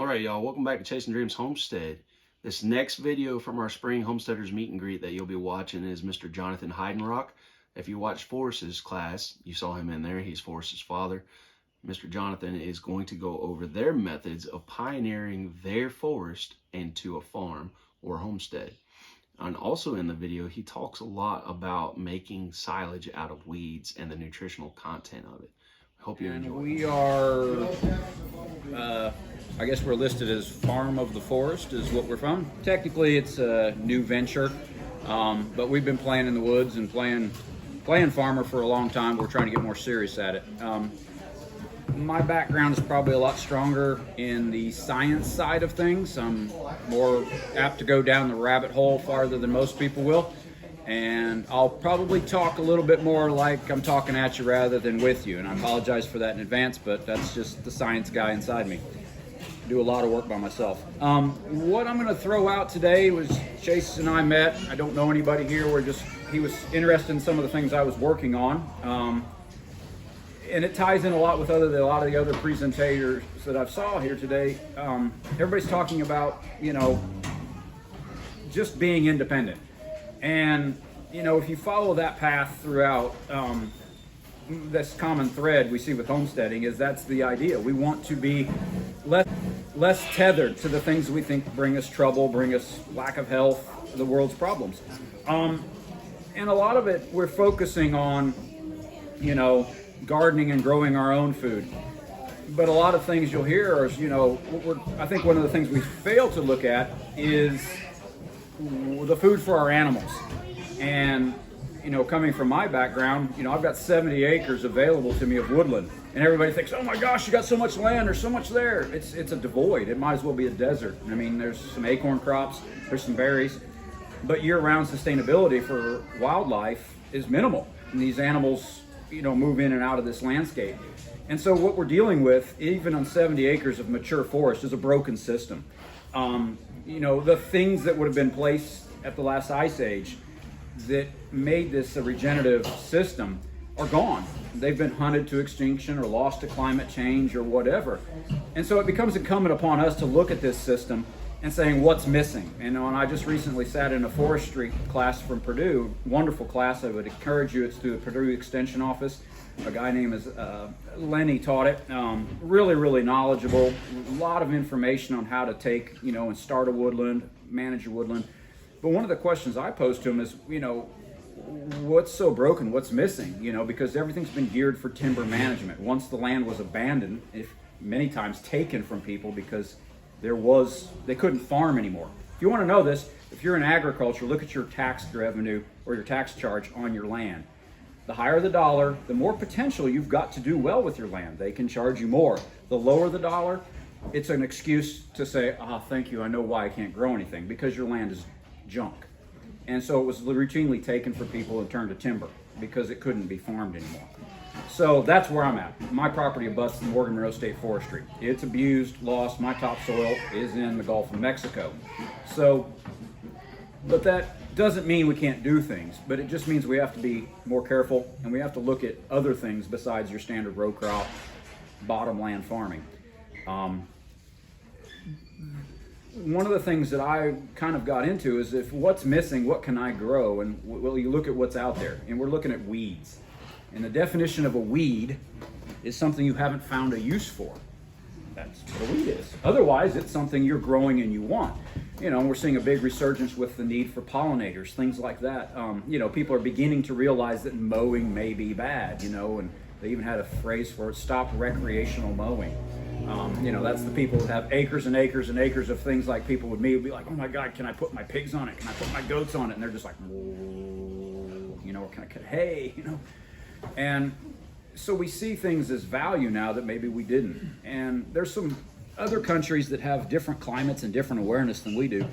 Alright y'all, welcome back to Chasing Dreams Homestead. This next video from our spring homesteaders meet and greet that you'll be watching is Mr. Jonathan Heidenrock. If you watched Forrest's class, you saw him in there. He's Forrest's father. Mr. Jonathan is going to go over their methods of pioneering their forest into a farm or homestead. And also in the video, he talks a lot about making silage out of weeds and the nutritional content of it. Hope you enjoy. We are, I guess we're listed as Farm of the Forest is what we're from. Technically it's a new venture, but we've been playing in the woods and playing farmer for a long time. We're trying to get more serious at it. My background is probably a lot stronger in the science side of things. I'm more apt to go down the rabbit hole farther than most people will. And I'll probably talk a little bit more like I'm talking at you rather than with you. And I apologize for that in advance, but that's just the science guy inside me. I do a lot of work by myself. What I'm gonna throw out today was Chase and I met. I don't know anybody here. He was interested in some of the things I was working on. And it ties in a lot with a lot of the other presentators that I've saw here today. Everybody's talking about, just being independent. And, if you follow that path throughout, this common thread we see with homesteading is that's the idea. We want to be less tethered to the things we think bring us trouble, bring us lack of health, the world's problems. And a lot of it, we're focusing on, gardening and growing our own food. But a lot of things you'll hear is, I think one of the things we fail to look at is the food for our animals. And coming from my background, I've got 70 acres available to me of woodland, and everybody thinks, oh my gosh, you got so much land, there's so much there. It's a devoid. It might as well be a desert. I mean, there's some acorn crops, there's some berries, but year-round sustainability for wildlife is minimal, and these animals move in and out of this landscape. And so what we're dealing with, even on 70 acres of mature forest, is a broken system. The things that would have been placed at the last ice age that made this a regenerative system are gone. They've been hunted to extinction or lost to climate change or whatever. And so it becomes incumbent upon us to look at this system and saying what's missing. And I just recently sat in a forestry class from Purdue, wonderful class. I would encourage you. It's through the Purdue Extension Office. A guy named Lenny taught it. Really, really knowledgeable. A lot of information on how to take, and start a woodland, manage a woodland. But one of the questions I posed to him is, what's so broken? What's missing? Because everything's been geared for timber management. Once the land was abandoned, if many times taken from people because they couldn't farm anymore. If you want to know this, if you're in agriculture, look at your tax revenue or your tax charge on your land. The higher the dollar, the more potential you've got to do well with your land. They can charge you more. The lower the dollar, it's an excuse to say, thank you, I know why I can't grow anything, because your land is junk. And so it was routinely taken for people and turned to timber because it couldn't be farmed anymore. So that's where I'm at. My property abuts the Morgan Monroe State Forestry. It's abused, lost. My topsoil is in the Gulf of Mexico. But that doesn't mean we can't do things, but it just means we have to be more careful and we have to look at other things besides your standard row crop, bottomland farming. One of the things that I kind of got into is if what's missing, what can I grow? And you look at what's out there, and we're looking at weeds. And the definition of a weed is something you haven't found a use for. That's what a weed is. Otherwise, it's something you're growing and you want. We're seeing a big resurgence with the need for pollinators, things like that. People are beginning to realize that mowing may be bad, and they even had a phrase for it, stop recreational mowing. That's the people that have acres and acres and acres of things like people with me would be like, oh my God, can I put my pigs on it? Can I put my goats on it? And they're just like, whoa, or can I cut hay, And so we see things as value now that maybe we didn't. And there's some other countries that have different climates and different awareness than we do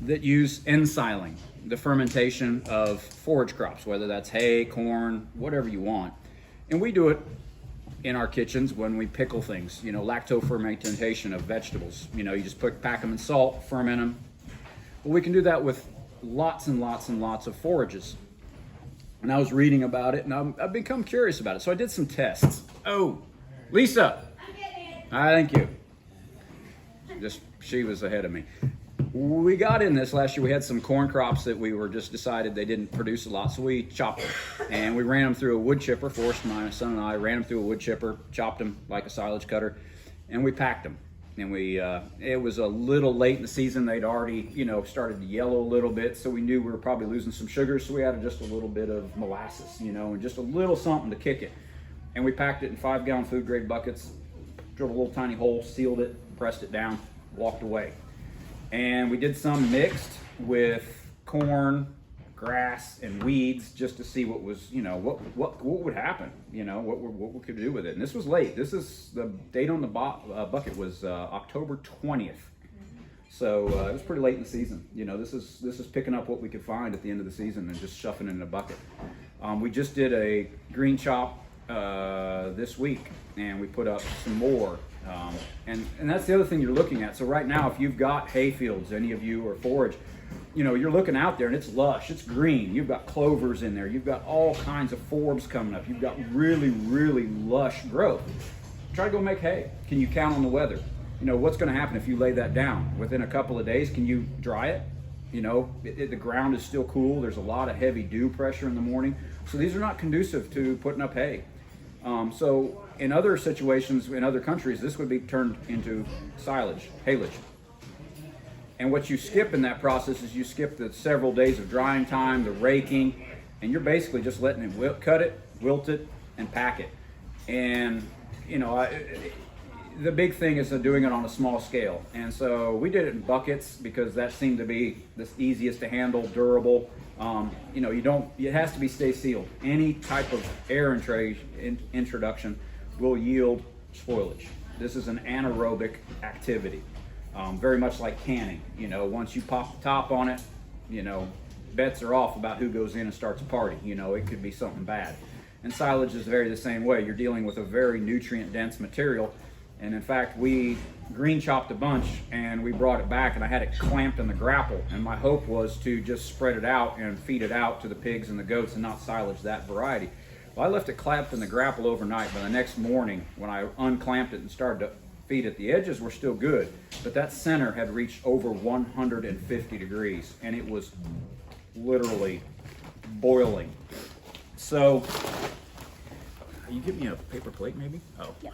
that use ensiling, the fermentation of forage crops, whether that's hay, corn, whatever you want. And we do it in our kitchens when we pickle things, lacto-fermentation of vegetables. You just pack them in salt, ferment them. Well, we can do that with lots and lots and lots of forages. And I was reading about it, and I've become curious about it. So I did some tests. Oh, Lisa. Thank you. She was ahead of me. We got in this last year. We had some corn crops that we were just decided they didn't produce a lot, so we chopped them and we ran them through a wood chipper. Forrest, my son, and I ran them through a wood chipper, chopped them like a silage cutter, and we packed them. And we it was a little late in the season. They'd already, started to yellow a little bit, so we knew we were probably losing some sugar, so we added just a little bit of molasses, and just a little something to kick it. And we packed it in 5-gallon food grade buckets, drilled a little tiny hole, sealed it, pressed it down, walked away. And we did some mixed with corn, grass, and weeds just to see what was, what would happen, what we could do with it. And this was late. This is the date on the bucket was October 20th. So it was pretty late in the season. This is picking up what we could find at the end of the season and just shoving it in a bucket. We just did a green chop this week, and we put up some more. And that's the other thing you're looking at. So right now, if you've got hay fields, any of you, or forage, you're looking out there and it's lush, it's green. You've got clovers in there. You've got all kinds of forbs coming up. You've got really, really lush growth. Try to go make hay. Can you count on the weather? What's going to happen if you lay that down? Within a couple of days, can you dry it? The ground is still cool. There's a lot of heavy dew pressure in the morning. So these are not conducive to putting up hay. So in other situations, in other countries, this would be turned into silage, haylage. And what you skip in that process is you skip the several days of drying time, the raking, and you're basically just letting it cut it, wilt it, and pack it. And, the big thing is doing it on a small scale. And so we did it in buckets because that seemed to be the easiest to handle, durable. It has to be stay sealed. Any type of air introduction will yield spoilage. This is an anaerobic activity, very much like canning. Once you pop the top on it, bets are off about who goes in and starts a party. It could be something bad. And silage is very the same way. You're dealing with a very nutrient dense material. And in fact, we green chopped a bunch and we brought it back, and I had it clamped in the grapple. And my hope was to just spread it out and feed it out to the pigs and the goats and not silage that variety. Well, I left it clamped in the grapple overnight. By the next morning, when I unclamped it and started to feed it, the edges were still good, but that center had reached over 150 degrees and it was literally boiling. So, you give me a paper plate maybe? Oh. Yeah.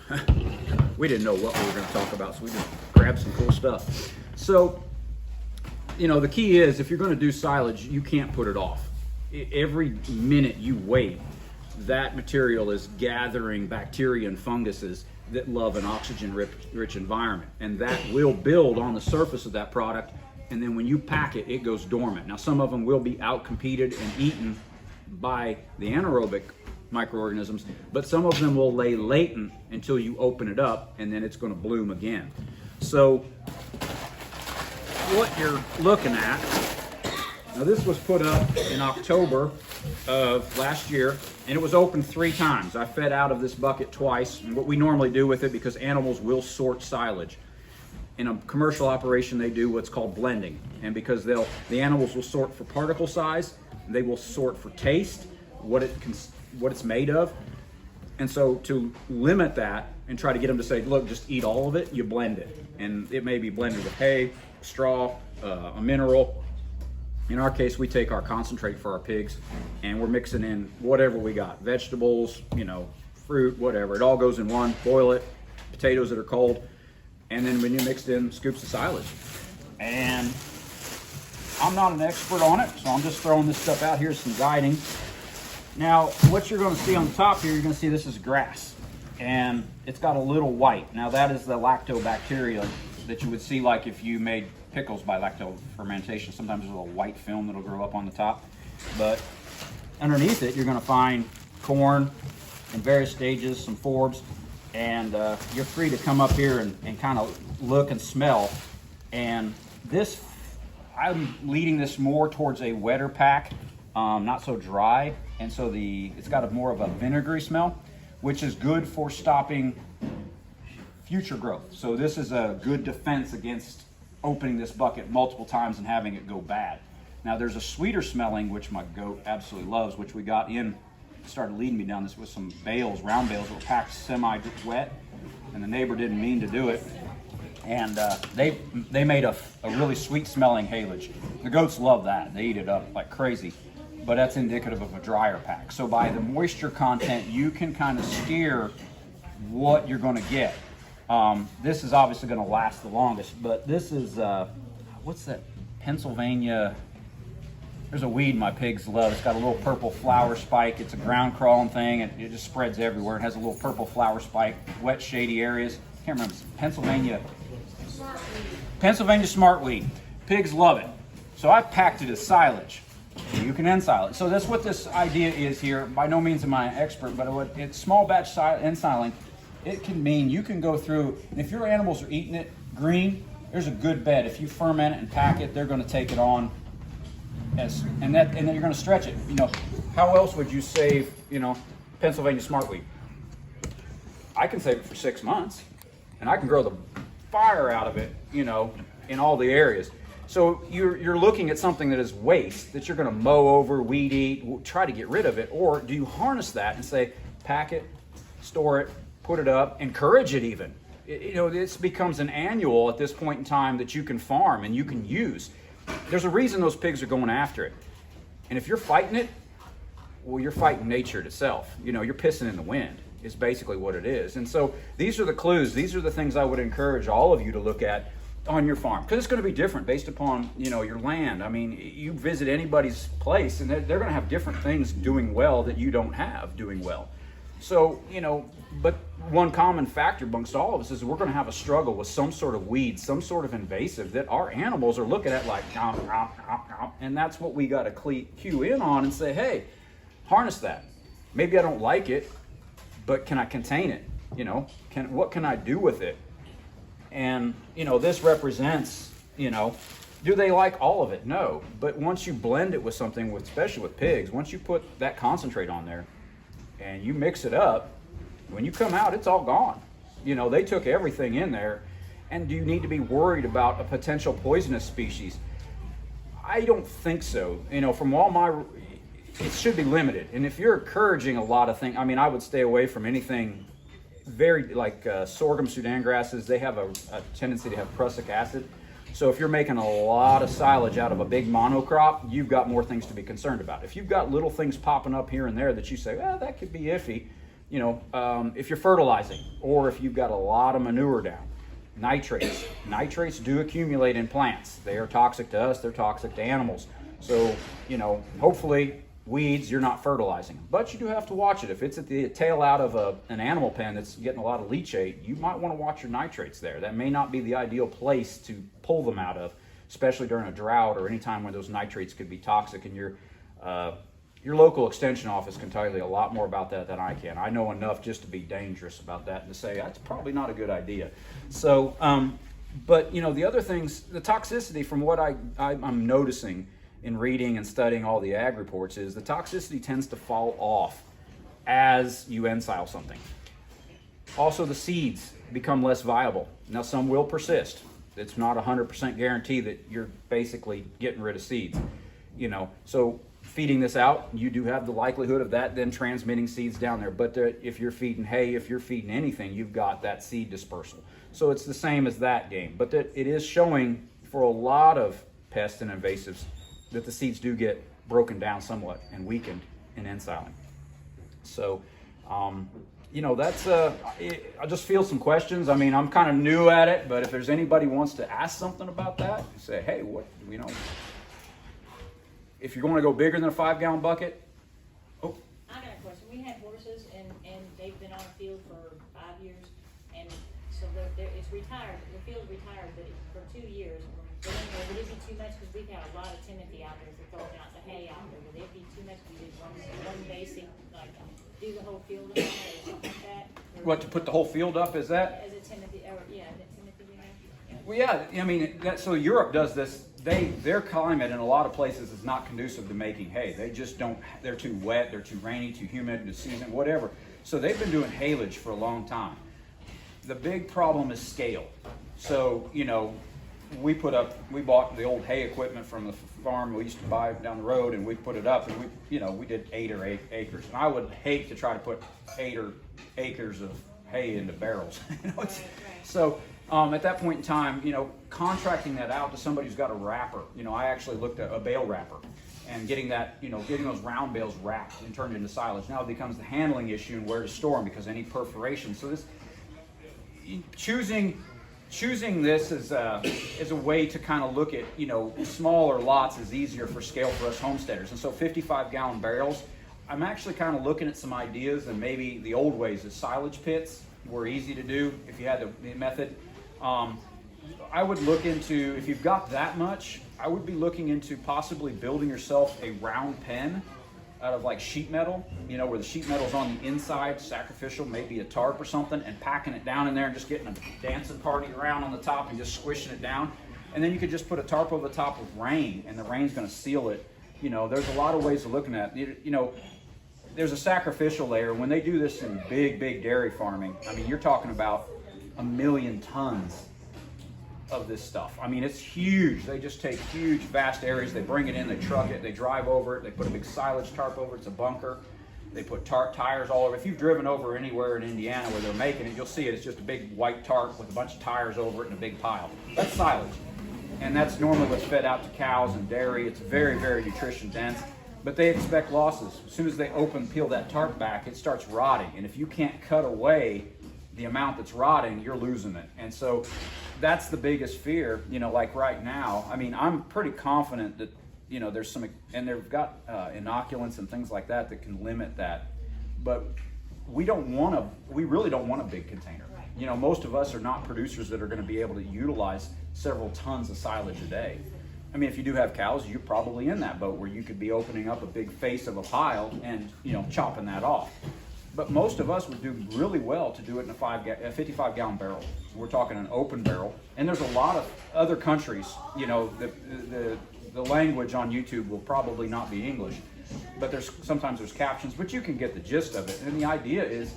We didn't know what we were going to talk about, so we just grabbed some cool stuff. So, the key is if you're going to do silage, you can't put it off. Every minute you wait, that material is gathering bacteria and funguses that love an oxygen-rich environment, and that will build on the surface of that product, and then when you pack it, it goes dormant. Now, some of them will be out-competed and eaten by the anaerobic microorganisms, but some of them will lay latent until you open it up, and then it's going to bloom again. So what you're looking at, now this was put up in October of last year, and it was opened 3 times. I fed out of this bucket twice, and what we normally do with it, because animals will sort silage. In a commercial operation, they do what's called blending, and because the animals will sort for particle size, they will sort for taste, what it's made of. And so to limit that and try to get them to say, look, just eat all of it, you blend it. And it may be blended with hay, straw, a mineral. In our case, we take our concentrate for our pigs and we're mixing in whatever we got, vegetables, fruit, whatever. It all goes in one, boil it, potatoes that are cold, and then when you mixed in scoops of silage. And I'm not an expert on it, so I'm just throwing this stuff out here, some guiding. Now, what you're going to see on the top here, you're going to see this is grass, and it's got a little white. Now, that is the lactobacteria that you would see like if you made pickles by lactofermentation. Sometimes there's a little white film that'll grow up on the top, but underneath it, you're going to find corn in various stages, some forbs, and you're free to come up here and kind of look and smell. And this, I'm leading this more towards a wetter pack, not so dry, and so it's got more of a vinegary smell, which is good for stopping future growth. So this is a good defense against opening this bucket multiple times and having it go bad. Now there's a sweeter smelling, which my goat absolutely loves, which we got in, started leading me down this with some bales, round bales that were packed semi-wet, and the neighbor didn't mean to do it. and they made a really sweet smelling haylage. The goats love that. They eat it up like crazy, but that's indicative of a dryer pack. So by the moisture content, you can kind of steer what you're going to get. This is obviously going to last the longest, but this is what's that Pennsylvania? There's a weed my pigs love. It's got a little purple flower spike. It's a ground crawling thing, and it just spreads everywhere. It has a little purple flower spike, wet, shady areas. Can't remember. Pennsylvania smartweed. Pigs love it. So I packed it as silage. You can ensilage it. So that's what this idea is here. By no means am I an expert, but it's small batch ensiling. It can mean you can go through, and if your animals are eating it green, there's a good bet. If you ferment it and pack it, they're going to take it on. And then you're going to stretch it. You know, how else would you save, Pennsylvania smartweed? I can save it for 6 months, and I can grow the fire out of it, in all the areas. So you're looking at something that is waste that you're going to mow over, weed eat, try to get rid of it, or do you harness that and say, pack it, store it, put it up, encourage it even. This becomes an annual at this point in time that you can farm and you can use. There's a reason those pigs are going after it. And if you're fighting it, well, you're fighting nature itself. You're pissing in the wind is basically what it is. And so these are the clues. These are the things I would encourage all of you to look at on your farm, because it's going to be different based upon, your land. I mean, you visit anybody's place and they're going to have different things doing well that you don't have doing well. So, but one common factor amongst all of us is we're going to have a struggle with some sort of weed, some sort of invasive that our animals are looking at like, and that's what we got to cue in on and say, hey, harness that. Maybe I don't like it, but can I contain it? What can I do with it? And, this represents, do they like all of it? No. But once you blend it with something, especially with pigs, once you put that concentrate on there and you mix it up, when you come out, it's all gone. They took everything in there. And do you need to be worried about a potential poisonous species? I don't think so. From all it should be limited. And if you're encouraging a lot of things, I would stay away from anything very like sorghum, Sudan grasses. They have a tendency to have prussic acid. So if you're making a lot of silage out of a big monocrop, you've got more things to be concerned about. If you've got little things popping up here and there that you say, that could be iffy, if you're fertilizing or if you've got a lot of manure down. Nitrates do accumulate in plants. They are toxic to us, they're toxic to animals. So, hopefully weeds, you're not fertilizing. But you do have to watch it. If it's at the tail out of an animal pen that's getting a lot of leachate, you might want to watch your nitrates there. That may not be the ideal place to pull them out of, especially during a drought or any time when those nitrates could be toxic. And your local extension office can tell you a lot more about that than I can. I know enough just to be dangerous about that and to say that's probably not a good idea. So, but the other things, the toxicity from what I'm noticing in reading and studying all the ag reports is the toxicity tends to fall off as you ensile something. Also, the seeds become less viable. Now, some will persist. It's not 100% guarantee that you're basically getting rid of seeds. So feeding this out, you do have the likelihood of that then transmitting seeds down there. But if you're feeding hay, if you're feeding anything, you've got that seed dispersal. So it's the same as that game. But it is showing for a lot of pests and invasives that the seeds do get broken down somewhat and weakened in ensiling. So, that's, I just feel some questions. I'm kind of new at it, but if there's anybody who wants to ask something about that, say, hey, what, if you're going to go bigger than a 5-gallon bucket. Oh. I got a question. We had horses and they've been on the field for 5 years, and so it's retired. The field's retired for 2 years. Would it be too much? Because we've had a lot of Timothy out there for throwing out the hay out there. Would it be too much? We did one basic, like do the whole field up or something like that? Or What, to put the whole field up, is that? As a Timothy, is it Timothy we have? Well, yeah, so Europe does this. Their climate in a lot of places is not conducive to making hay. They just don't, they're too wet, they're too rainy, too humid, the season, whatever. So they've been doing haylage for a long time. The big problem is scale. So, we bought the old hay equipment from the farm we used to buy down the road, and we put it up, and we did 8 or 8 acres. And I would hate to try to put 8 acres of hay into barrels. Right. So At that point in time, contracting that out to somebody who's got a wrapper. I actually looked at a bale wrapper and getting that, getting those round bales wrapped and turned into silage. Now it becomes the handling issue and where to store them because any perforation. So this choosing this as a way to kind of look at, smaller lots is easier for scale for us homesteaders. And so 55-gallon barrels, I'm actually kind of looking at some ideas, and maybe the old ways is silage pits were easy to do if you had the method. I would look into, if you've got that much, I would be looking into possibly building yourself a round pen out of like sheet metal, where the sheet metal's on the inside, sacrificial, maybe a tarp or something, and packing it down in there and just getting a dancing party around on the top and just squishing it down. And then you could just put a tarp over the top with rain, and the rain's going to seal it. There's a lot of ways of looking at it. There's a sacrificial layer. When they do this in big dairy farming, I mean, you're talking about 1 million tons of this stuff. I mean, it's huge. They just take huge, vast areas. They bring it in, they truck it, they drive over it, they put a big silage tarp over it. It's a bunker. They put tires all over. If you've driven over anywhere in Indiana where they're making it, you'll see it. It's just a big white tarp with a bunch of tires over it and a big pile. That's silage. And that's normally what's fed out to cows and dairy. It's very, very nutrition dense. But they expect losses. As soon as they peel that tarp back, it starts rotting. And if you can't cut away the amount that's rotting, you're losing it. And so that's the biggest fear, like right now. I mean, I'm pretty confident that, there's some, and they've got inoculants and things like that can limit that. But we really don't want a big container. Most of us are not producers that are going to be able to utilize several tons of silage a day. I mean, if you do have cows, you're probably in that boat where you could be opening up a big face of a pile and, chopping that off. But most of us would do really well to do it in a 55-gallon barrel. We're talking an open barrel. And there's a lot of other countries, the language on YouTube will probably not be English, but sometimes there's captions, but you can get the gist of it. And the idea is,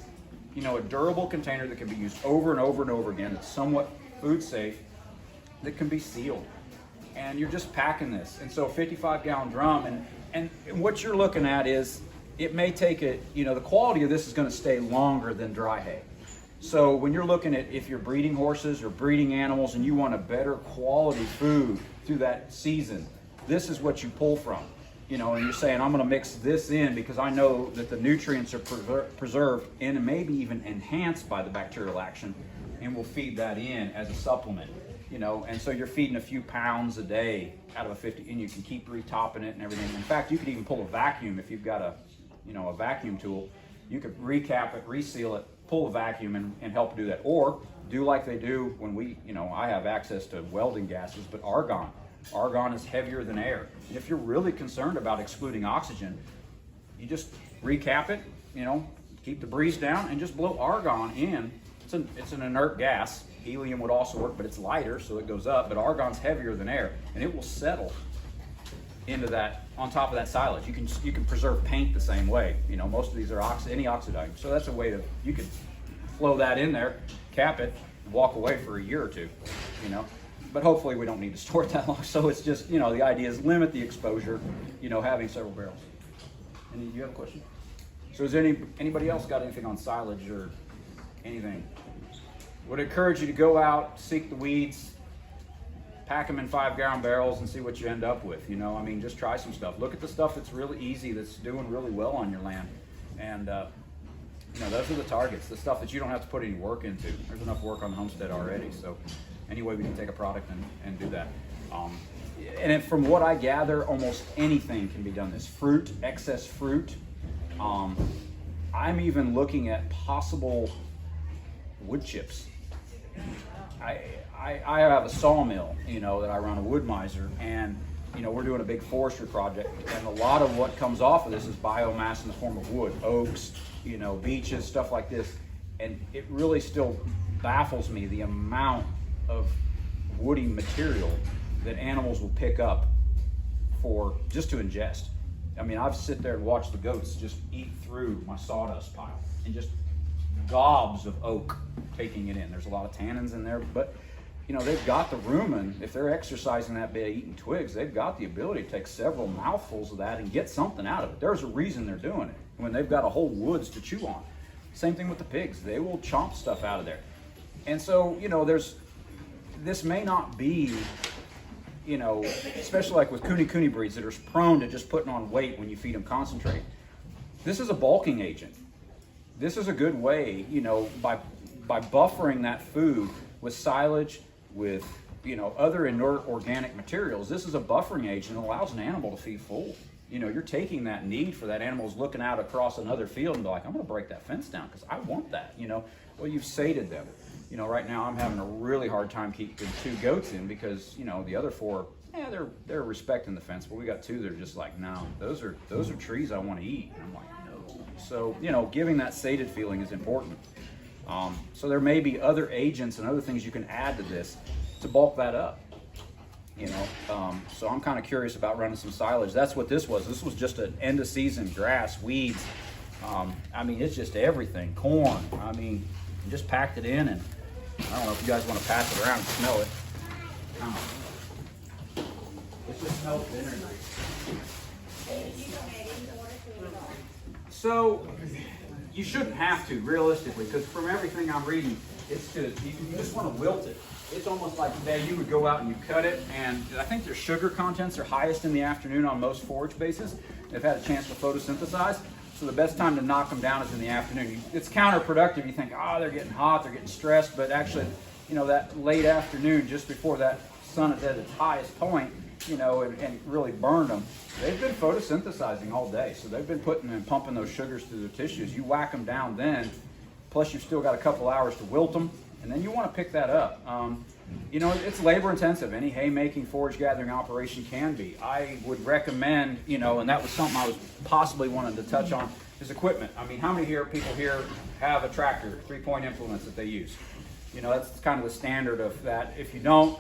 a durable container that can be used over and over and over again, that's somewhat food safe, that can be sealed. And you're just packing this. And so 55-gallon drum, and what you're looking at is, it may take it, the quality of this is going to stay longer than dry hay. So when you're looking at if you're breeding horses or breeding animals and you want a better quality food through that season, this is what you pull from. And you're saying, I'm going to mix this in because I know that the nutrients are preserved and maybe even enhanced by the bacterial action, and we'll feed that in as a supplement. And so you're feeding a few pounds a day out of a 50, and you can keep retopping it and everything. In fact, you could even pull a vacuum if you've got a vacuum tool. You could recap it, reseal it, pull a vacuum and help do that. Or do like they do when I have access to welding gases, but argon. Argon is heavier than air. And if you're really concerned about excluding oxygen, you just recap it, keep the breeze down and just blow argon in. It's an inert gas. Helium would also work, but it's lighter, so it goes up. But argon's heavier than air, and it will settle into that, on top of that silage. You can preserve paint the same way. Most of these are any oxidizing. So that's a way you could flow that in there, cap it, walk away for a year or two, But hopefully we don't need to store it that long. So it's just, the idea is limit the exposure, having several barrels. Do you have a question? So is anybody else got anything on silage or anything? Would encourage you to go out, seek the weeds, pack them in 5-gallon barrels and see what you end up with. Just try some stuff. Look at the stuff that's really easy, that's doing really well on your land. And, those are the targets, the stuff that you don't have to put any work into. There's enough work on the homestead already. So anyway, we can take a product and do that. From what I gather, almost anything can be done. This fruit, excess fruit. I'm even looking at possible wood chips. I have a sawmill, that I run, a wood miser, and we're doing a big forestry project, and a lot of what comes off of this is biomass in the form of wood, oaks, beeches, stuff like this, and it really still baffles me the amount of woody material that animals will pick up just to ingest. I've sit there and watched the goats just eat through my sawdust pile and just gobs of oak taking it in. There's a lot of tannins in there, but they've got the rumen. If they're exercising that bit, eating twigs, they've got the ability to take several mouthfuls of that and get something out of it. There's a reason they're doing it when they've got a whole woods to chew on. Same thing with the pigs. They will chomp stuff out of there. And so, this may not be, you know, especially like with Kune breeds that are prone to just putting on weight when you feed them concentrate. This is a bulking agent. This is a good way, you know, by buffering that food with silage, with, you know, other inert organic materials. This is a buffering agent that allows an animal to feed full. You know, you're taking that need for that animal's looking out across another field and be like, I'm going to break that fence down because I want that, you know. Well, you've sated them. You know, right now I'm having a really hard time keeping 2 goats in because, you know, the other 4, yeah, they're respecting the fence, but we got 2 that are just like, no, those are trees I want to eat. And I'm like, no. So, you know, giving that sated feeling is important. So there may be other agents and other things you can add to this to bulk that up. You know, so I'm kind of curious about running some silage. That's what this was. This was just an end of season grass, weeds. I mean, it's just everything. Corn. I mean, just packed it in, and I don't know if you guys want to pass it around and smell it. It just smells dinner nice. So you shouldn't have to, realistically, because from everything I'm reading, it's to, you just want to wilt it. It's almost like today you would go out and you cut it, and I think their sugar contents are highest in the afternoon on most forage bases. They've had a chance to photosynthesize, so the best time to knock them down is in the afternoon. It's counterproductive. You think, oh, they're getting hot, they're getting stressed, but actually, you know, that late afternoon, just before that sun is at its highest point, you know, and really burned them, they've been photosynthesizing all day, so they've been putting and pumping those sugars through their tissues. You whack them down then, plus you've still got a couple hours to wilt them, and then you want to pick that up. You know, it's labor intensive. Any haymaking, forage gathering operation can be. I would recommend, you know, and that was something I was possibly wanting to touch on, is equipment. I mean, how many people here have a tractor, 3-point implements that they use? You know, that's kind of the standard of that. If you don't,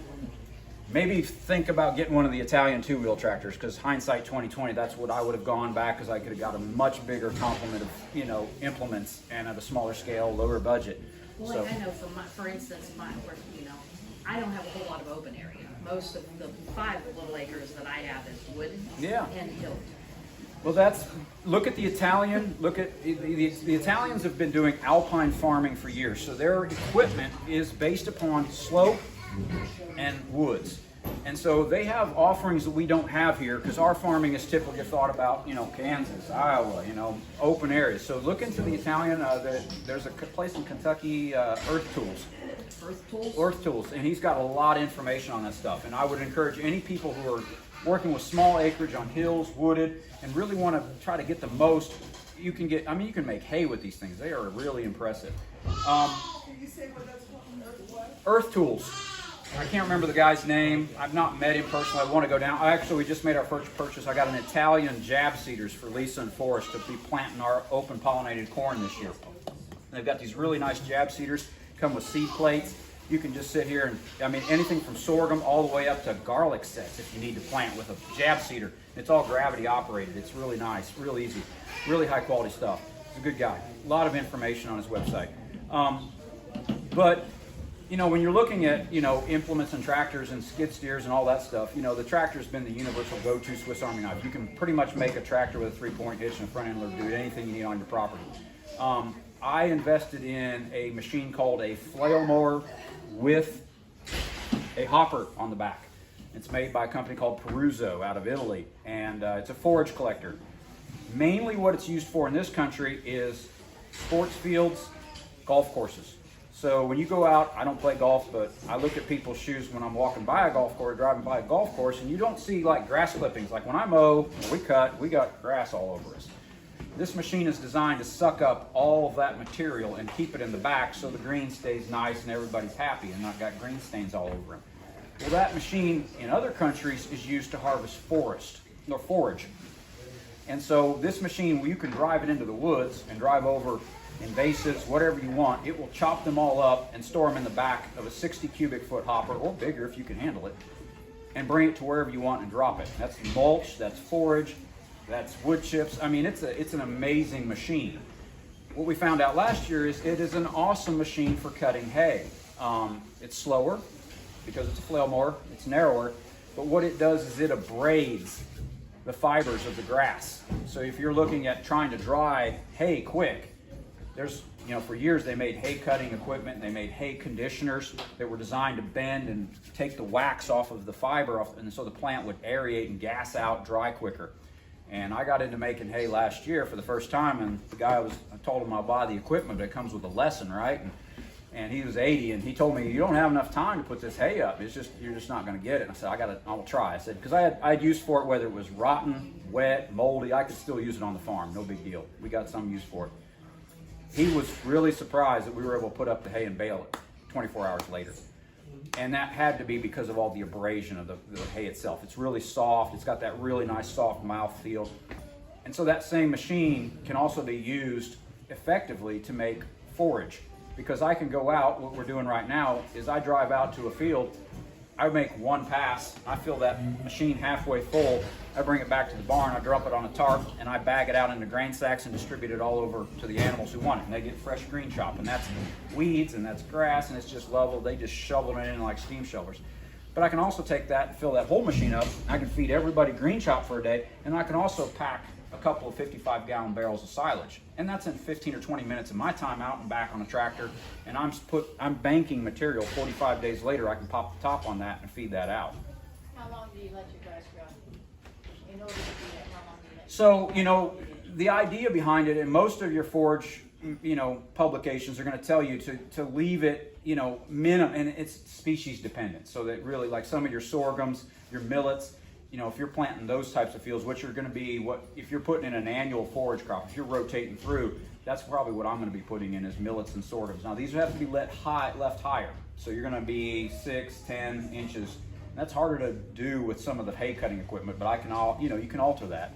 maybe think about getting one of the Italian 2-wheel tractors, because hindsight 2020, that's what I would have gone back, because I could have got a much bigger complement of, you know, implements and at a smaller scale, lower budget. Well, So, like I know for instance, you know, I don't have a whole lot of open area. Most of the 5 little acres that I have is wooded and hilled. well, look at the Italian, look at, the Italians have been doing alpine farming for years, so their equipment is based upon slope and woods. And so they have offerings that we don't have here, because our farming is typically thought about, you know, Kansas, Iowa, you know, open areas. So look into the Italian, there's a place in Kentucky, Earth Tools. Earth Tools, and he's got a lot of information on that stuff. And I would encourage any people who are working with small acreage on hills, wooded, and really want to try to get the most you can get. I mean, you can make hay with these things. They are really impressive. Earth Tools. I can't remember the guy's name. I've not met him personally. I want to go down. Actually, we just made our first purchase. I got an Italian jab seeders for Lisa and Forrest to be planting our open pollinated corn this year. They've got these really nice jab seeders, come with seed plates. You can just sit here and, I mean, anything from sorghum all the way up to garlic sets if you need to plant with a jab seeder. It's all gravity operated. It's really nice, really easy, really high quality stuff. He's a good guy. A lot of information on his website. But you know, when you're looking at, you know, implements and tractors and skid steers and all that stuff, you know, the tractor's been the universal go-to Swiss Army knife. You can pretty much make a tractor with a 3-point hitch and a front end loader do anything you need on your property. I invested in a machine called a flail mower with a hopper on the back. It's made by a company called Peruzzo out of Italy, and it's a forage collector. Mainly what it's used for in this country is sports fields, golf courses. So when you go out, I don't play golf, but I look at people's shoes when I'm walking by a golf course, driving by a golf course, and you don't see like grass clippings. Like when I mow, we cut, we got grass all over us. This machine is designed to suck up all of that material and keep it in the back so the green stays nice and everybody's happy and not got green stains all over them. Well, that machine in other countries is used to harvest forage. And so this machine, you can drive it into the woods and drive over invasives, whatever you want. It will chop them all up and store them in the back of a 60 cubic foot hopper, or bigger if you can handle it, and bring it to wherever you want and drop it. That's mulch, that's forage, that's wood chips. I mean, it's an amazing machine. What we found out last year is it is an awesome machine for cutting hay. It's slower because it's a flail mower, it's narrower, but what it does is it abrades the fibers of the grass. So if you're looking at trying to dry hay quick, there's You know, for years they made hay cutting equipment, and they made hay conditioners that were designed to bend and take the wax off of the fiber off, and so the plant would aerate and gas out, dry quicker. And I got into making hay last year for the first time, and the guy I told him I'll buy the equipment, but it comes with a lesson, right? And he was 80, and he told me, you don't have enough time to put this hay up. You're just not going to get it. And I said, I will try. I said, because I had use for it, whether it was rotten, wet, moldy, I could still use it on the farm, no big deal. We got some use for it. He was really surprised that we were able to put up the hay and bale it 24 hours later. And that had to be because of all the abrasion of the hay itself. It's really soft. It's got that really nice soft mouthfeel. And so that same machine can also be used effectively to make forage. Because I can go out, what we're doing right now is I drive out to a field, I make one pass, I fill that machine halfway full, I bring it back to the barn, I drop it on a tarp, and I bag it out into grain sacks and distribute it all over to the animals who want it. And they get fresh green chop, and that's weeds, and that's grass, and it's just level. They just shovel it in like steam shovels. But I can also take that and fill that whole machine up. I can feed everybody green chop for a day, and I can also pack a couple of 55-gallon barrels of silage. And that's in 15 or 20 minutes of my time out and back on a tractor. And I'm banking material. 45 days later, I can pop the top on that and feed that out. How long do you let your grass grow? In order to do that, how long do you let? So, you know, the idea behind it, and most of your forage, you know, publications are going to tell you to leave it, you know, minimum, and it's species dependent. So that really, like some of your sorghums, your millets, you know, if you're planting those types of fields, which are going to be if you're putting in an annual forage crop, if you're rotating through, that's probably what I'm going to be putting in is millets and sorghums. Now these have to be left higher. So you're going to be 6, 10 inches. That's harder to do with some of the hay cutting equipment, but you can alter that.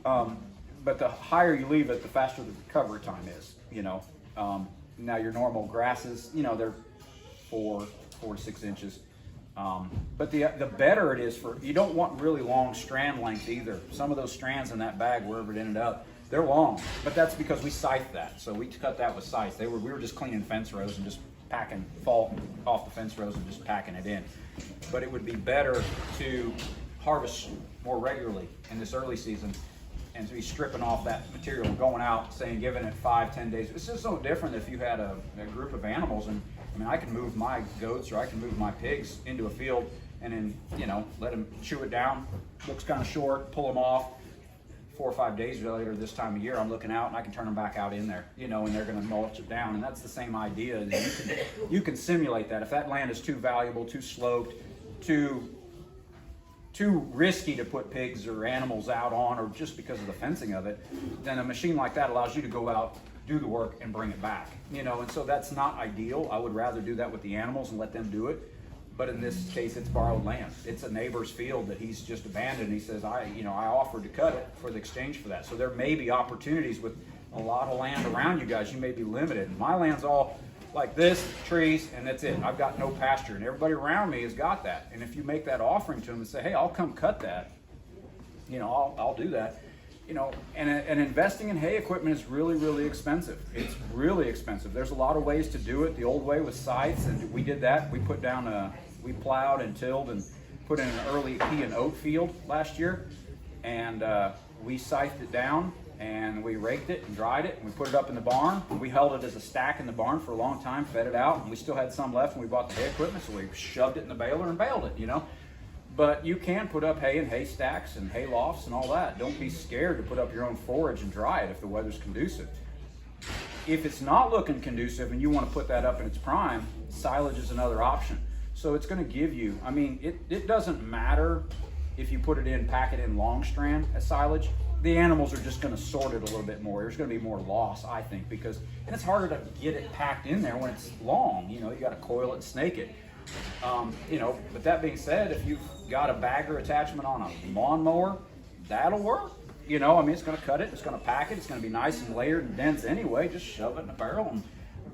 But the higher you leave it, the faster the recovery time is, you know. Now your normal grasses, you know, they're 4 to 6 inches. But the better it is you don't want really long strand length either. Some of those strands in that bag, wherever it ended up, they're long, but that's because we scythed that. So we cut that with scythes. We were just cleaning fence rows and just packing fall off the fence rows and just packing it in. But it would be better to harvest more regularly in this early season and to be stripping off that material and going out, saying giving it 5-10 days. It's just so different if you had a group of animals, and I mean, I can move my goats or I can move my pigs into a field and then, you know, let them chew it down. Looks kind of short, pull them off. 4 or 5 days later this time of year, I'm looking out and I can turn them back out in there, you know, and they're going to mulch it down. And that's the same idea. You can simulate that. If that land is too valuable, too sloped, too risky to put pigs or animals out on, or just because of the fencing of it, then a machine like that allows you to go out, do the work, and bring it back, you know. And so that's not ideal. I would rather do that with the animals and let them do it. But in this case, it's borrowed land. It's a neighbor's field that he's just abandoned. He says, I offered to cut it for the exchange for that. So there may be opportunities with a lot of land around you guys. You may be limited. My land's all like this, trees, and that's it. I've got no pasture, and everybody around me has got that. And if you make that offering to them and say, hey, I'll come cut that, you know, I'll do that. You know, and investing in hay equipment is really, really expensive. It's really expensive. There's a lot of ways to do it. The old way was scythes, and we did that. We put down we plowed and tilled and put in an early pea and oat field last year, and we scythed it down and we raked it and dried it and we put it up in the barn. We held it as a stack in the barn for a long time, fed it out, and we still had some left when we bought the hay equipment, so we shoved it in the baler and baled it, you know. But you can put up hay in hay stacks and hay lofts and all that. Don't be scared to put up your own forage and dry it if the weather's conducive. If it's not looking conducive and you want to put that up in its prime, silage is another option. So it's going to give you, I mean, it doesn't matter if you pack it in long strand as silage. The animals are just going to sort it a little bit more. There's going to be more loss, I think, and it's harder to get it packed in there when it's long. You know, you got to coil it and snake it. You know, but that being said, if you've got a bagger attachment on a lawnmower, that'll work. You know, I mean, it's going to cut it, it's going to pack it, it's going to be nice and layered and dense anyway. Just shove it in a barrel. And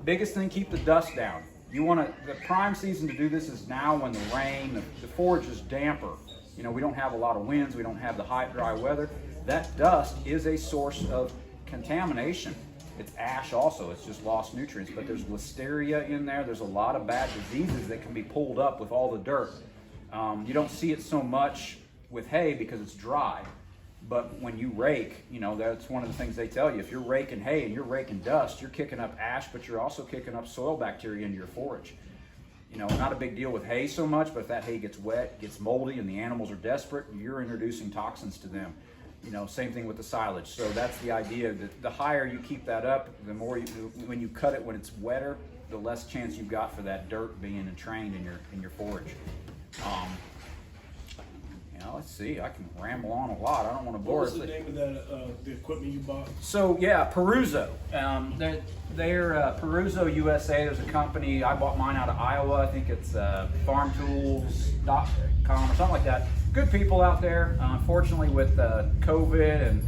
biggest thing, keep the dust down. The prime season to do this is now when the rain, the forage is damper. You know, we don't have a lot of winds, we don't have the hot, dry weather. That dust is a source of contamination. It's ash also, it's just lost nutrients, but there's listeria in there. There's a lot of bad diseases that can be pulled up with all the dirt. You don't see it so much with hay because it's dry, But when you rake, you know, that's one of the things they tell you. If you're raking hay and you're raking dust, you're kicking up ash, but you're also kicking up soil bacteria into your forage. You know, not a big deal with hay so much, but if that hay gets wet, gets moldy, and the animals are desperate, you're introducing toxins to them. You know, same thing with the silage. So that's the idea. That the higher you keep that up, the more when you cut it when it's wetter, the less chance you've got for that dirt being entrained in your forage. You know, let's see. I can ramble on a lot. I don't want to bore. What was the name of that the equipment you bought? So yeah, Peruzo. They're Peruzo USA. There's a company. I bought mine out of Iowa. I think it's farmtools.com or something like that. Good people out there. Unfortunately, with COVID and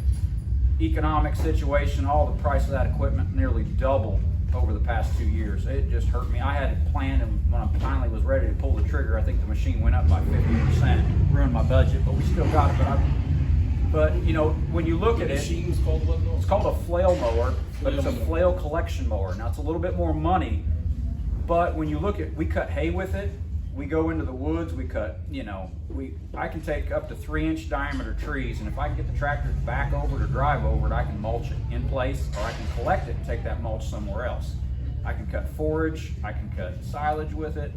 economic situation, all the price of that equipment nearly doubled over the past 2 years. It just hurt me. I had planned, and when I finally was ready to pull the trigger, I think the machine went up by 50%, ruined my budget, but we still got it. But you know, when you look at it, Machine's called what? it's called a flail mower, but it's a flail collection mower. Now it's a little bit more money, but when you look at, we cut hay with it. We go into the woods, we cut, you know, I can take up to 3-inch diameter trees, and if I can get the tractor to back over it or drive over it, I can mulch it in place, or I can collect it and take that mulch somewhere else. I can cut forage, I can cut silage with it.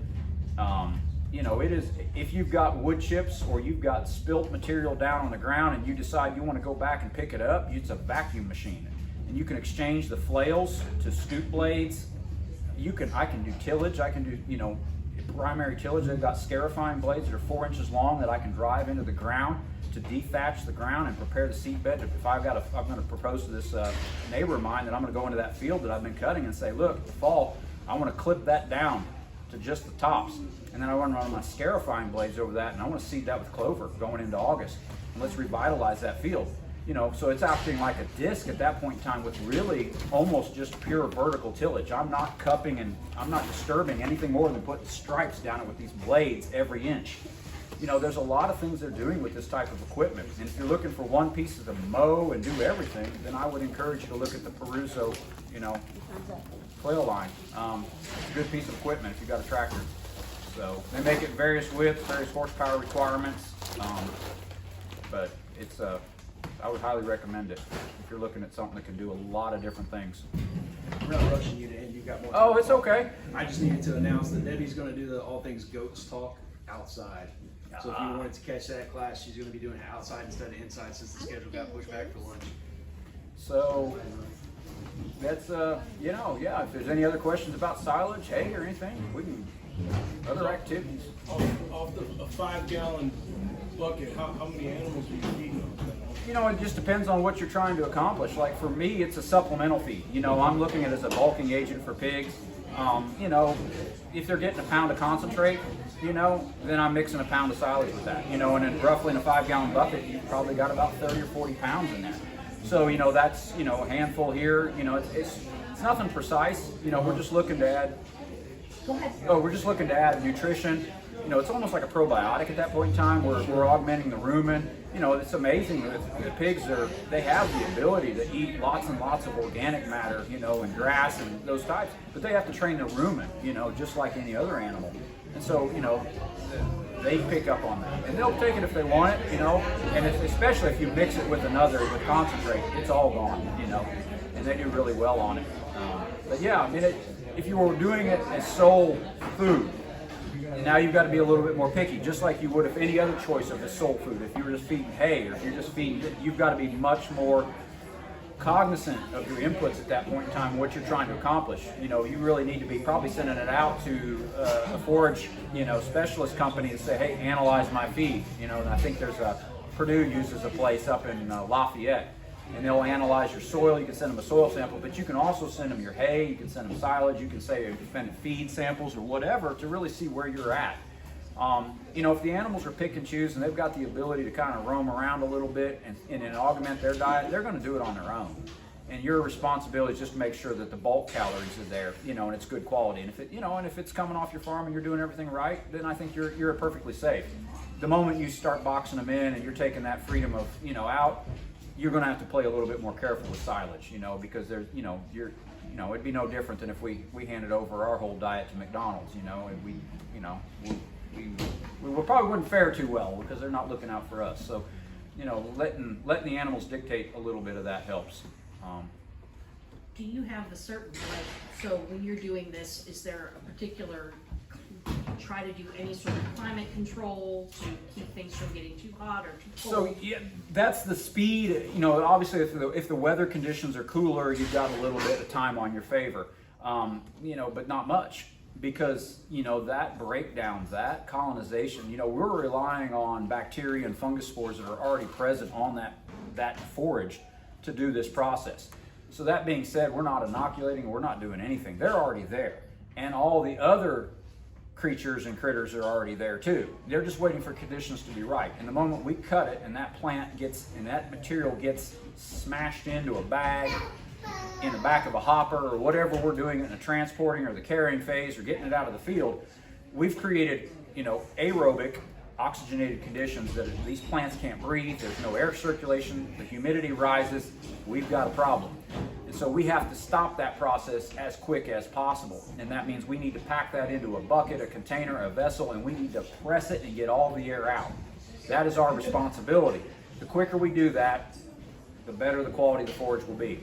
You know, it is, if you've got wood chips or you've got spilt material down on the ground and you decide you want to go back and pick it up, it's a vacuum machine. And you can exchange the flails to scoop blades. I can do tillage, I can do, you know, primary tillage. They've got scarifying blades that are 4 inches long that I can drive into the ground to dethatch the ground and prepare the seed bed. If I'm going to propose to this neighbor of mine that I'm going to go into that field that I've been cutting and say, look, the fall, I want to clip that down to just the tops. And then I want to run my scarifying blades over that, and I want to seed that with clover going into August. And let's revitalize that field. You know, so it's acting like a disc at that point in time with really almost just pure vertical tillage. I'm not cupping and I'm not disturbing anything more than putting stripes down it with these blades every inch. You know, there's a lot of things they're doing with this type of equipment. And if you're looking for one piece to mow and do everything, then I would encourage you to look at the Peruzo, you know, flail line. It's a good piece of equipment if you've got a tractor. So they make it various widths, various horsepower requirements, but it's I would highly recommend it if you're looking at something that can do a lot of different things. We're not rushing you to end. You've got more time. Oh, it's okay. I just needed to announce that Debbie's going to do the All Things Goats Talk outside. So if you wanted to catch that class, she's going to be doing it outside instead of inside since the schedule got pushed back for lunch. So that's, you know, yeah, if there's any other questions about silage, hay, or anything, we can, other activities. Off the a 5-gallon bucket, how many animals are you feeding on? You know, it just depends on what you're trying to accomplish. Like for me, it's a supplemental feed. You know, I'm looking at it as a bulking agent for pigs. You know, if they're getting a pound of concentrate, you know, then I'm mixing a pound of silage with that. You know, and then roughly in a 5-gallon bucket, you've probably got about 30 or 40 pounds in there. So, you know, that's, you know, a handful here. You know, it's nothing precise. You know, we're just looking to add. We're just looking to add nutrition. You know, it's almost like a probiotic at that point in time. We're augmenting the rumen. You know, it's amazing. The pigs they have the ability to eat lots and lots of organic matter, you know, and grass and those types, but they have to train their rumen, you know, just like any other animal. And so, you know, they pick up on that. And they'll take it if they want it, you know, and especially if you mix it with with concentrate, it's all gone, you know, and they do really well on it. But yeah, I mean, if you were doing it as sole food, now you've got to be a little bit more picky, just like you would if any other choice of the soul food. If you were just feeding hay, or if you're just feeding, you've got to be much more cognizant of your inputs at that point in time, what you're trying to accomplish. You know, you really need to be probably sending it out to a forage, you know, specialist company and say, hey, analyze my feed. You know, and I think there's Purdue uses a place up in Lafayette, and they'll analyze your soil. You can send them a soil sample, but you can also send them your hay, you can send them silage, you can say defendant feed samples or whatever to really see where you're at. You know, if the animals are pick and choose and they've got the ability to kind of roam around a little bit and augment their diet, they're going to do it on their own. And your responsibility is just to make sure that the bulk calories are there, you know, and it's good quality. And if it, you know, and if it's coming off your farm and you're doing everything right, then I think you're perfectly safe. The moment you start boxing them in and you're taking that freedom of, you know, out, you're going to have to play a little bit more careful with silage, you know, because there's, you know, it'd be no different than if we handed over our whole diet to McDonald's, you know, and we probably wouldn't fare too well because they're not looking out for us. So you know, letting the animals dictate a little bit of that helps. Do you have the certain, like, so when you're doing this, is there a particular, try to do any sort of climate control to keep things from getting too hot or too cold? So yeah, that's the speed. You know, obviously, if the weather conditions are cooler, you've got a little bit of time on your favor. You know, but not much, because you know that breakdown, that colonization. You know, we're relying on bacteria and fungus spores that are already present on that forage to do this process. So that being said, we're not inoculating, we're not doing anything. They're already there, and all the other creatures and critters are already there too. They're just waiting for conditions to be right. And the moment we cut it and that plant gets, and that material gets smashed into a bag, in the back of a hopper, or whatever we're doing in the transporting or the carrying phase or getting it out of the field, we've created, you know, aerobic, oxygenated conditions that these plants can't breathe. There's no air circulation, the humidity rises, we've got a problem. And so we have to stop that process as quick as possible. And that means we need to pack that into a bucket, a container, a vessel, and we need to press it and get all the air out. That is our responsibility. The quicker we do that, the better the quality of the forage will be.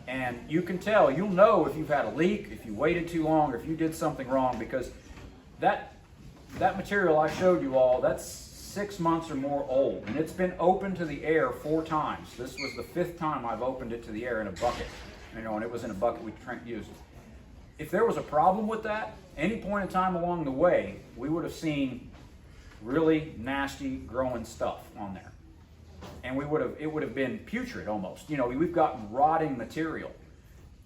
And you can tell, you'll know if you've had a leak, if you waited too long, or if you did something wrong, because that material I showed you all, that's 6 months or more old, and it's been open to the air 4 times. This was the 5th time I've opened it to the air in a bucket, you know, and it was in a bucket we used. If there was a problem with that, any point in time along the way, we would have seen really nasty growing stuff on there. And it would have been putrid almost. You know, we've gotten rotting material.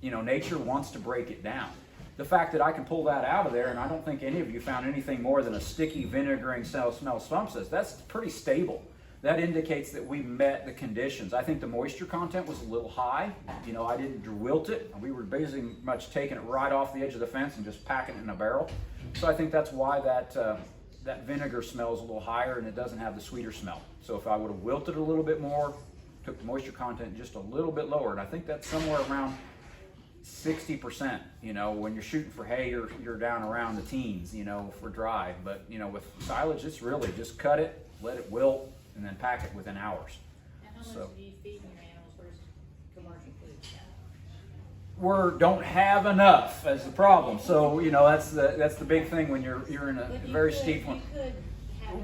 You know, nature wants to break it down. The fact that I can pull that out of there, and I don't think any of you found anything more than a sticky, vinegaring smell swamp says, that's pretty stable. That indicates that we met the conditions. I think the moisture content was a little high. You know, I didn't wilt it. We were basically much taking it right off the edge of the fence and just packing it in a barrel. So I think that's why that vinegar smells a little higher, and it doesn't have the sweeter smell. So if I would have wilted a little bit more, took the moisture content just a little bit lower, and I think that's somewhere around 60%, you know, when you're shooting for hay, you're down around the teens, you know, for dry. But, you know, with silage, it's really just cut it, let it wilt, and then pack it within hours. And how much do you feed your animals versus commercial food? We don't have enough as the problem. So, you know, that's the big thing when you're in a very steep one.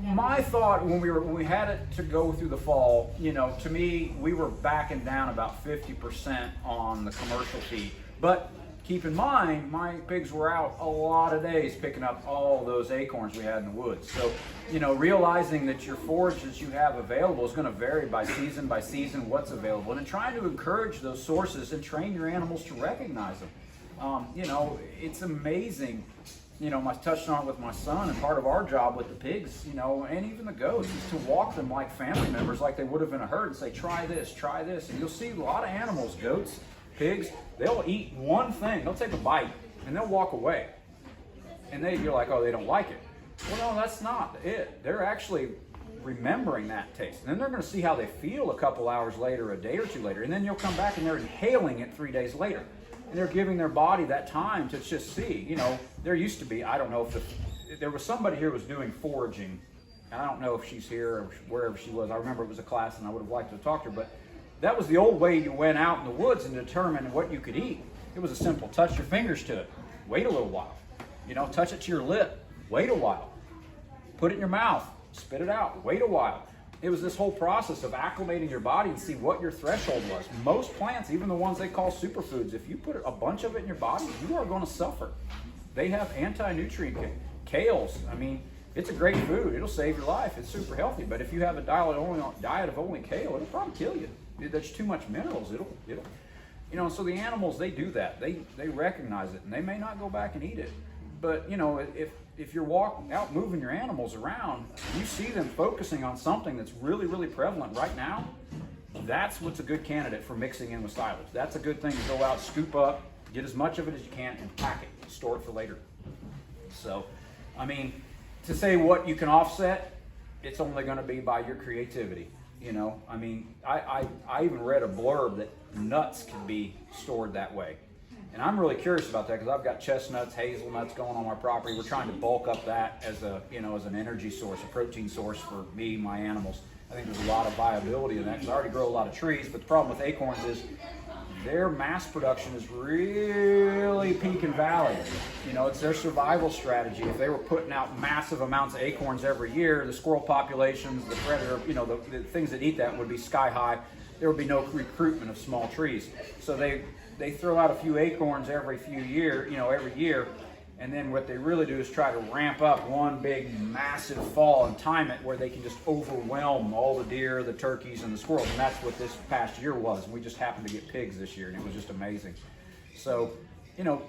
My thought when we had it to go through the fall, you know, to me, we were backing down about 50% on the commercial feed. But keep in mind, my pigs were out a lot of days picking up all those acorns we had in the woods. So, you know, realizing that your forage that you have available is going to vary by season what's available, and then trying to encourage those sources and train your animals to recognize them. You know, it's amazing. You know, I touched on it with my son, and part of our job with the pigs, you know, and even the goats, is to walk them like family members, like they would have in a herd, and say, try this, and you'll see a lot of animals, goats, pigs, they'll eat one thing, they'll take a bite, and they'll walk away. And you're like, oh, they don't like it. Well, no, that's not it. They're actually remembering that taste. And then they're going to see how they feel a couple hours later, a day or two later, and then you'll come back and they're inhaling it 3 days later. And they're giving their body that time to just see. You know, there used to be, I don't know if there was somebody here who was doing foraging, and I don't know if she's here or wherever she was. I remember it was a class and I would have liked to talk to her, but that was the old way you went out in the woods and determined what you could eat. It was a simple touch your fingers to it, wait a little while. You know, touch it to your lip, wait a while. Put it in your mouth, spit it out, wait a while. It was this whole process of acclimating your body and see what your threshold was. Most plants, even the ones they call superfoods, if you put a bunch of it in your body, you are going to suffer. They have anti-nutrient. Kales, I mean, it's a great food. It'll save your life. It's super healthy. But if you have a diet of only kale, it'll probably kill you. There's too much minerals. It'll you know, so the animals, they do that. They recognize it, and they may not go back and eat it. But, you know, if you're walking out moving your animals around, you see them focusing on something that's really, really prevalent right now, that's what's a good candidate for mixing in with silage. That's a good thing to go out, scoop up, get as much of it as you can, and pack it, store it for later. So, I mean, to say what you can offset, it's only going to be by your creativity. You know, I mean, I even read a blurb that nuts can be stored that way. And I'm really curious about that because I've got chestnuts, hazelnuts going on my property. We're trying to bulk up that as a, you know, as an energy source, a protein source for me, my animals. I think there's a lot of viability in that because I already grow a lot of trees, but the problem with acorns is their mass production is really peak and valley. You know, it's their survival strategy. If they were putting out massive amounts of acorns every year, the squirrel populations, the predator, you know, the things that eat that would be sky high. There would be no recruitment of small trees. So they throw out a few acorns every year, and then what they really do is try to ramp up one big massive fall and time it where they can just overwhelm all the deer, the turkeys, and the squirrels. And that's what this past year was. And we just happened to get pigs this year, and it was just amazing. So, you know,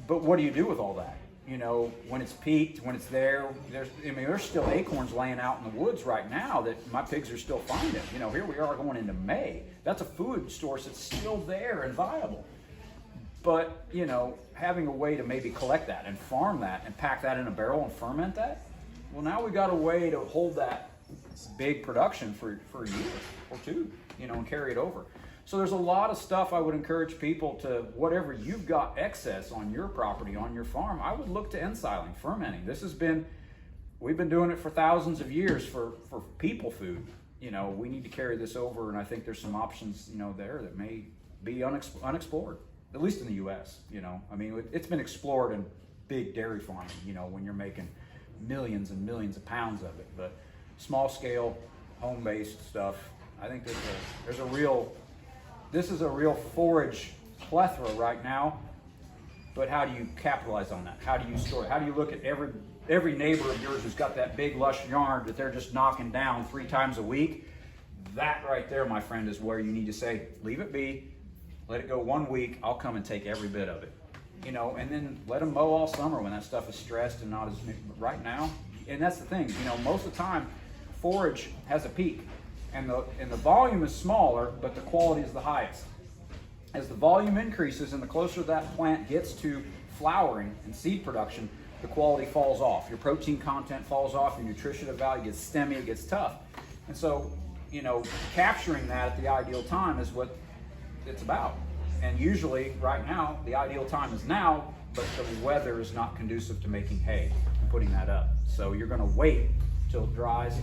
but what do you do with all that? You know, when it's peaked, when it's there, there's still acorns laying out in the woods right now that my pigs are still finding. You know, here we are going into May. That's a food source that's still there and viable. But, you know, having a way to maybe collect that and farm that and pack that in a barrel and ferment that, well, now we got a way to hold that big production for a year or two, you know, and carry it over. So there's a lot of stuff I would encourage people to, whatever you've got excess on your property, on your farm, I would look to ensiling, fermenting. We've been doing it for thousands of years for people food. You know, we need to carry this over, and I think there's some options, you know, there that may be unexplored. At least in the U.S., you know. I mean, it's been explored in big dairy farming, you know, when you're making millions and millions of pounds of it. But small scale, home-based stuff, I think this is a real forage plethora right now. But how do you capitalize on that? How do you store it? How do you look at every neighbor of yours who's got that big lush yard that they're just knocking down 3 times a week? That right there, my friend, is where you need to say, leave it be. Let it go 1 week, I'll come and take every bit of it. You know, and then let them mow all summer when that stuff is stressed and not as, right now. And that's the thing, you know, most of the time, forage has a peak. And the volume is smaller, but the quality is the highest. As the volume increases and the closer that plant gets to flowering and seed production, the quality falls off. Your protein content falls off, your nutritional value gets stemmy, it gets tough. And so, you know, capturing that at the ideal time is what it's about. And usually right now the ideal time is now, but the weather is not conducive to making hay and putting that up. So you're going to wait till it dries,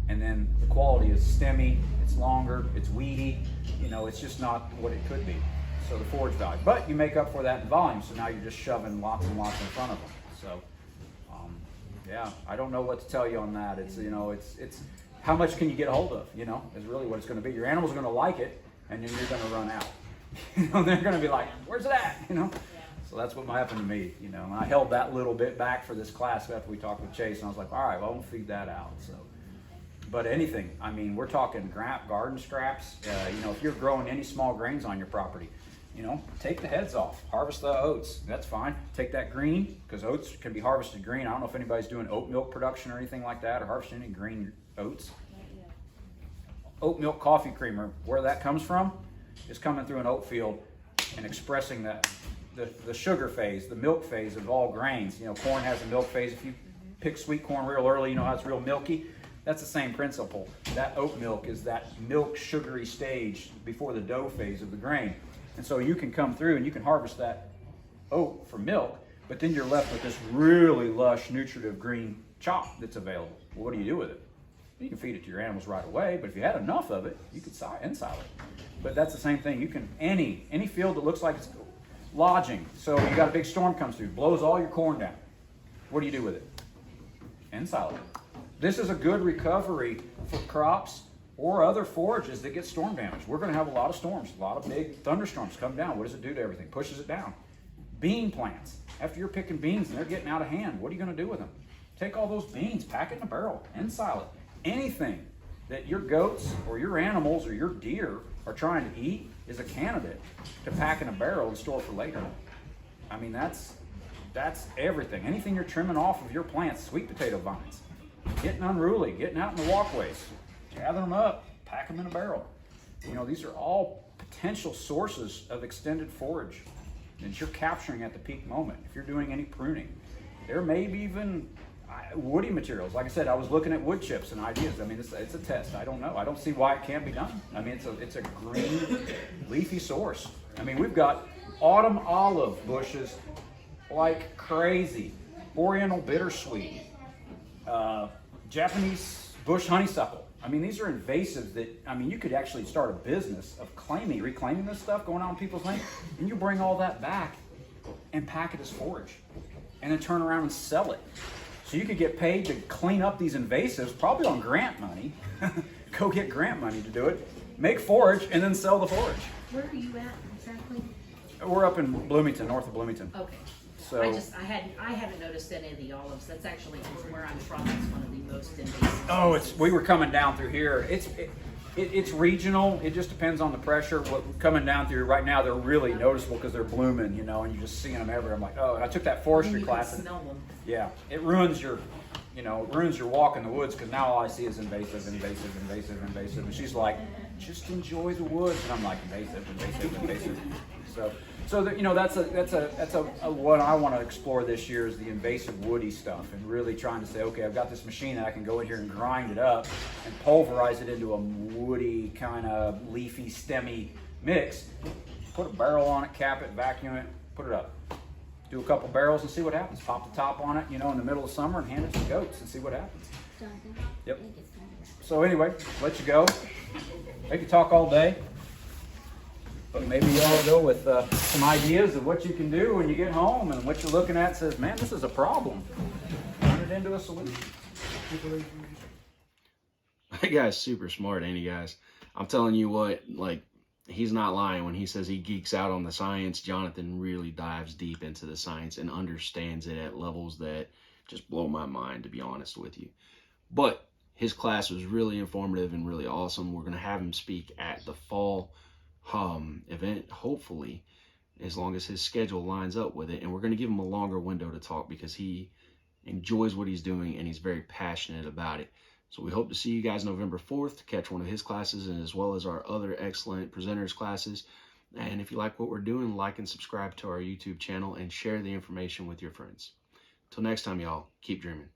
and then the quality is stemmy, it's longer, it's weedy, you know, it's just not what it could be. So the forage value, but you make up for that in volume, so now you're just shoving lots and lots in front of them. So yeah, I don't know what to tell you on that. It's, you know, it's how much can you get a hold of, you know, is really what it's going to be. Your animals are going to like it, and then you're going to run out. You know, they're going to be like, where's it at? You know? So that's what happened to me, you know. And I held that little bit back for this class after we talked with Chase, and I was like, all right, well, I won't feed that out. So, but anything, I mean, we're talking garden scraps. You know, if you're growing any small grains on your property, you know, take the heads off, harvest the oats, that's fine. Take that green, because oats can be harvested green. I don't know if anybody's doing oat milk production or anything like that, or harvesting any green oats. Oat milk coffee creamer, where that comes from, is coming through an oat field and expressing the sugar phase, the milk phase of all grains. You know, corn has a milk phase. If you pick sweet corn real early, you know how it's real milky. That's the same principle. That oat milk is that milk sugary stage before the dough phase of the grain. And so you can come through and you can harvest that oat for milk, but then you're left with this really lush, nutritive green chop that's available. Well, what do you do with it? You can feed it to your animals right away, but if you had enough of it, you could ensile it. But that's the same thing. You can, any field that looks like it's lodging, so you got a big storm comes through, blows all your corn down. What do you do with it? Ensile it. This is a good recovery for crops or other forages that get storm damage. We're going to have a lot of storms, a lot of big thunderstorms come down. What does it do to everything? Pushes it down. Bean plants. After you're picking beans and they're getting out of hand, what are you going to do with them? Take all those beans, pack it in a barrel, ensile it. Anything that your goats or your animals or your deer are trying to eat is a candidate to pack in a barrel and store for later. I mean, that's everything. Anything you're trimming off of your plants, sweet potato vines, getting unruly, getting out in the walkways, gather them up, pack them in a barrel. You know, these are all potential sources of extended forage that you're capturing at the peak moment. If you're doing any pruning, there may be even woody materials. Like I said, I was looking at wood chips and ideas. I mean, it's a test. I don't know. I don't see why it can't be done. I mean, it's a green, leafy source. I mean, we've got autumn olive bushes like crazy, oriental bittersweet, Japanese bush honeysuckle. I mean, these are invasives that, I mean, you could actually start a business of reclaiming this stuff going on in people's land, and you bring all that back and pack it as forage, and then turn around and sell it. So you could get paid to clean up these invasives, probably on grant money. Go get grant money to do it, make forage, and then sell the forage. Where are you at exactly? We're up in Bloomington, north of Bloomington. Okay. So I haven't noticed any of the olives. That's actually from where I'm from. It's one of the most invasive. oh, we were coming down through here. It's regional. It just depends on the pressure. Coming down through right now, they're really noticeable because they're blooming, you know, and you're just seeing them everywhere. I'm like, oh, and I took that forestry You class. can smell them. Yeah, it ruins your walk in the woods because now all I see is invasive. And she's like, just enjoy the woods, and I'm like, invasive. So that, you know, that's a what I want to explore this year is the invasive woody stuff, and really trying to say, okay, I've got this machine that I can go in here and grind it up and pulverize it into a woody kind of leafy, stemmy mix. Put a barrel on it, cap it, vacuum it, put it up. Do a couple barrels and see what happens. Pop the top on it, you know, in the middle of summer and hand it to the goats and see what happens. Yep. So anyway, let you go. I could talk all day, but maybe y'all go with some ideas of what you can do when you get home and what you're looking at says, man, this is a problem. Turn it into a solution. That guy's super smart, ain't he, guys? I'm telling you what, like, he's not lying when he says he geeks out on the science. Jonathan really dives deep into the science and understands it at levels that just blow my mind, to be honest with you. But his class was really informative and really awesome. We're going to have him speak at the fall event, hopefully, as long as his schedule lines up with it. And we're going to give him a longer window to talk because he enjoys what he's doing and he's very passionate about it. So we hope to see you guys November 4th to catch one of his classes, and as well as our other excellent presenters classes. And if you like what we're doing, like and subscribe to our YouTube channel and share the information with your friends. Till next time, y'all, keep dreaming.